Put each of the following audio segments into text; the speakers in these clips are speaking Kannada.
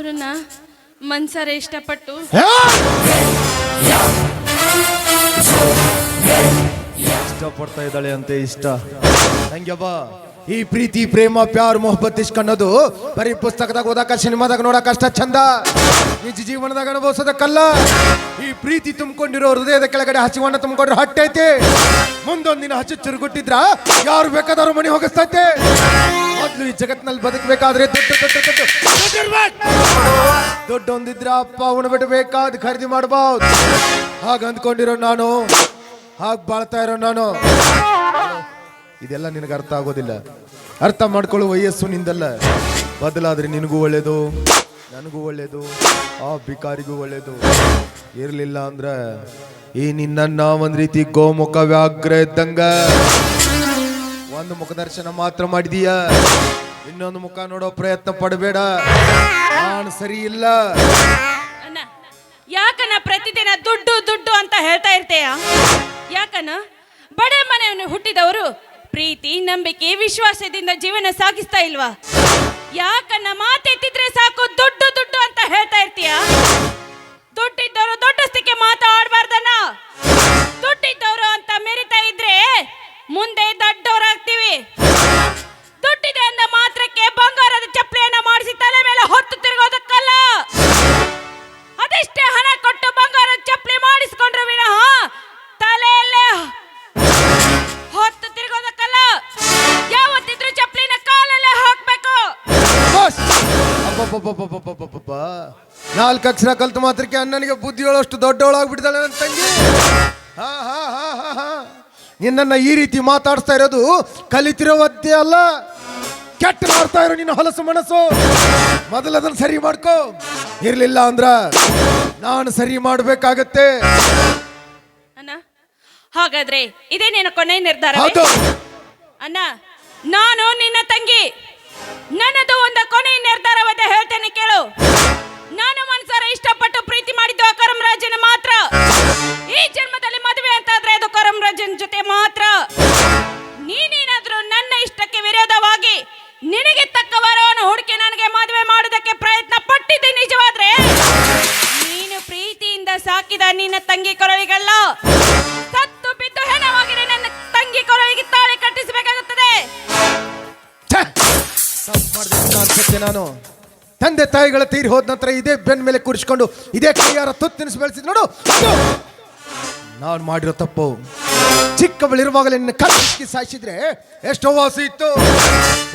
ಅವ್ರನ್ನ ಮನ್ಸಾರ ಇಷ್ಟಪಟ್ಟು ಇಷ್ಟಪಡ್ತಾ ಇದ್ದಾಳೆ ಅಂತೆ. ಇಷ್ಟ ನಂಗೆ ಬಾ. ಈ ಪ್ರೀತಿ ಪ್ರೇಮ ಪ್ಯಾರ್ ಮೊಹಬ್ಬತ್ ಇಷ್ಕ್ ಅನ್ನೋದು ಬರೀ ಪುಸ್ತಕದಾಗ ಓದಾಕ ಸಿನಿಮಾದಾಗ ನೋಡಕ ಅಷ್ಟ ಚಂದ, ನಿಜ ಜೀವನದಾಗ ಅನುಭವಿಸೋದಕ್ಕಲ್ಲ. ಈ ಪ್ರೀತಿ ತುಂಬಿಕೊಂಡಿರೋ ಹೃದಯದ ಕೆಳಗಡೆ ಹಸಿವನ್ನ ತುಂಬಿಕೊಂಡ್ರೆ ಹೊಟ್ಟೈತಿ. ಮುಂದೊಂದಿನ ಹಚ್ಚು ಚುರುಗುಟ್ಟಿದ್ರ ಯಾರು ಬೇಕಾದರೂ ಮನೆ ಹೋಗಿಸ್ತೈತೆ. ಮೊದ್ಲು ಈ ಜಗತ್ನಲ್ಲಿ ಬದುಕಬೇಕಾದ್ರೆ ದುಡ್ಡು ಹೊಂದಿದ್ರ ಅಪ್ಪ ಅವನು ಬಿಡಬೇಕಾದ್ ಖರೀದಿ ಮಾಡಬಹುದು. ಹಾಗ ಅಂದ್ಕೊಂಡಿರೋ ನಾನು, ಹಾಗೆ ಬಾಳ್ತಾ ಇರೋ ನಾನು. ಇದೆಲ್ಲ ನಿನಗೆ ಅರ್ಥ ಆಗೋದಿಲ್ಲ. ಅರ್ಥ ಮಾಡ್ಕೊಳ್ಳೋ ವಯಸ್ಸು ನಿಂದಲ್ಲ. ಬದಲಾದ್ರೆ ನಿನಗೂ ಒಳ್ಳೇದು, ನನಗೂ ಒಳ್ಳೇದು, ಆ ಬಿಕಾರಿಗೂ ಒಳ್ಳೇದು. ಇರ್ಲಿಲ್ಲ ಅಂದ್ರ ಈ ನಿನ್ನ ಒಂದ್ ರೀತಿ ಗೋಮುಖ ವ್ಯಾಘ್ರ ಇದ್ದಂಗ. ಒಂದು ಮುಖದರ್ಶನ ಮಾತ್ರ ಮಾಡಿದೀಯ, ಇನ್ನೊಂದು ಮುಖ ನೋಡೋ ಪ್ರಯತ್ನ ಪಡಬೇಡ. ನಾನು ಸರಿ ಇಲ್ಲ. ಅಣ್ಣ, ಯಾಕನ ಪ್ರತಿದಿನ ದುಡ್ಡು ದುಡ್ಡು ಅಂತ ಹೇಳ್ತಾ ಇರ್ತೀಯ? ಯಾಕನ ಬಡ ಮನೆಯನ್ನು ಹುಟ್ಟಿದವರು ಪ್ರೀತಿ ನಂಬಿಕೆ ವಿಶ್ವಾಸದಿಂದ ಜೀವನ ಸಾಗಿಸ್ತಾ ಇಲ್ವಾ? ಯಾಕನ್ನ ಮಾತೆತ್ತಿದ್ರೆ ಸಾಕು ದುಡ್ಡು ದುಡ್ಡು ಅಂತ ಹೇಳ್ತಾ ಇರ್ತೀಯ? ದುಡ್ಡಿದ್ದವರು ದೊಡ್ಡಸ್ತಿಕೆ ಮಾತಾಡಬಾರ್ದನ್ನ. ದುಡ್ಡಿದ್ದವರು ಅಂತ ಮೆರಿತಾ ಇದ್ರೆ ಮುಂದೆ ದೊಡ್ಡವರಾಗ್ತೀವಿ. ದುಡ್ಡಿದೆ ಅಂದ ಮಾತ್ರಕ್ಕೆ ಬಂಗಾರದ ಚಪ್ಪಲಿಯನ್ನ ಮಾಡಿಸಿ ತಲೆ ಮೇಲೆ ಹೊತ್ತು ತಿರುಗೋದಕ್ಕಲ್ಲ. ಅದೆಷ್ಟೇ ಹಣ ಕೊಟ್ಟು ಬಂಗಾರದ ಚಪ್ಪಲಿ ಮಾಡಿಸ್ಕೊಂಡ್ರು ವಿನಃ ತಲೆಯಲ್ಲೇ ಹೊತ್ತು ತಿರುಗೋದಕ್ಕಲ್ಲ. ಯಾವತ್ತಿದ್ರು ಚಪ್ಪಲಿನ ಕಾಲಲ್ಲೇ ಹಾಕ್ಬೇಕು. 4 ಅಕ್ಷರ ಕಲ್ತು ಮಾತ್ರಕ್ಕೆ ಅಣ್ಣನಿಗೆ ಬುದ್ಧಿ ಹೇಳೋಷ್ಟು ದೊಡ್ಡವಳಾಗ್ಬಿಡ್ತಾಳೆ ನನ್ನ ತಂಗಿ. ನಿನ್ನನ್ನ ಈ ರೀತಿ ಮಾತಾಡ್ಸ್ತಾ ಇರೋದು ಕಲಿತಿರೋ ಒದ್ದೆ ಅಲ್ಲ, ಕೆಟ್ಟ ಮಾಡ್ತಾ ಇರೋ ನಿನ್ನ ಹೊಲಸು ಮನಸ್ಸು. ಮೊದಲು ಅದನ್ನ ಸರಿ ಮಾಡ್ಕೋ. ಇರ್ಲಿಲ್ಲ ಅಂದ್ರ ನಾನು ಸರಿ ಮಾಡ್ಬೇಕಾಗತ್ತೆ. ಅಣ್ಣ, ಹಾಗಾದ್ರೆ ಇದೇ ನಿನ್ನ ಕೊನೆ ನಿರ್ಧಾರ? ಅಣ್ಣ, ನಾನು ನಿನ್ನ ತಂಗಿ, ನನ್ನದು ಒಂದು ಕೊನೆ ನಿರ್ಧಾರವನ್ನ ಹೇಳ್ತೇನೆ ಕೇಳು. ನಾನು ಮನಸಾರ ಇಷ್ಟಪಟ್ಟು ಪ್ರೀತಿ ಮಾಡಿದ್ದು ಆ ಕರಮರಾಜನ ಮಾತ್ರ. ಈ ಜನ್ಮದಲ್ಲಿ ಮದುವೆ ಅಂತಾದ್ರೆ ಅದು ಕರಮರಾಜನ ಜೊತೆ ಮಾತ್ರ. ನೀನೇನಾದ್ರೂ ನನ್ನ ಇಷ್ಟಕ್ಕೆ ವಿರೋಧವಾಗಿ ನಿನಗೆ ತಕ್ಕ ವರವನ್ನು ಹುಡುಕಿ ನನಗೆ ಮದುವೆ ಮಾಡೋದಕ್ಕೆ ಪ್ರಯತ್ನ ಪಟ್ಟಿದ್ದೆ ನಿಜವಾದ್ರೆ ನೀನು ಪ್ರೀತಿಯಿಂದ ಸಾಕಿದ ನಿನ್ನ ತಂಗಿ ಕೊರಳಿಗಲ್ಲ, ಸತ್ತು ಬಿದ್ದು ಹೆಣವಾಗಿರೋ ನನ್ನ ತಂಗಿ ಕೊರಳಿಗೆ ತಾಳಿ ಕಟ್ಟಿಸಬೇಕಾಗುತ್ತದೆ. ನಾನು ತಂದೆ ತಾಯಿಗಳ ತೀರಿ ಹೋದ ನಂತರ ಇದೇ ಬೆನ್ ಮೇಲೆ ಕೂರಿಸಿಕೊಂಡು ಇದೇ ಕೈಯಾರ ತುತ್ತಿನಿಸಿ ಬೆಳೆಸಿದ್ ನೋಡು. ನಾನು ಮಾಡಿರೋ ತಪ್ಪು. ಚಿಕ್ಕವಳಿರುವಾಗಲೇ ನಿನ್ನ ಕತ್ತಿಕ್ಕಿ ಸಾಯಿಸಿದ್ರೆ ಎಷ್ಟೋ ವಾಸಿ ಇತ್ತು.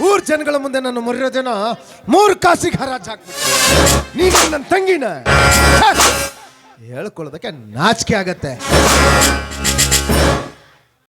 ಊರ್ ಜನಗಳ ಮುಂದೆ ನನ್ನ ಮುರಿಯೋ ಜನ 3 ಕಾಸಿಗೆ ಹರಾಜ್ ಹಾಕ್ಬಿಟ್ಟು ನೀನು ನನ್ನ ತಂಗಿನ ಹೇಳ್ಕೊಳ್ಳೋದಕ್ಕೆ ನಾಚಿಕೆ ಆಗತ್ತೆ.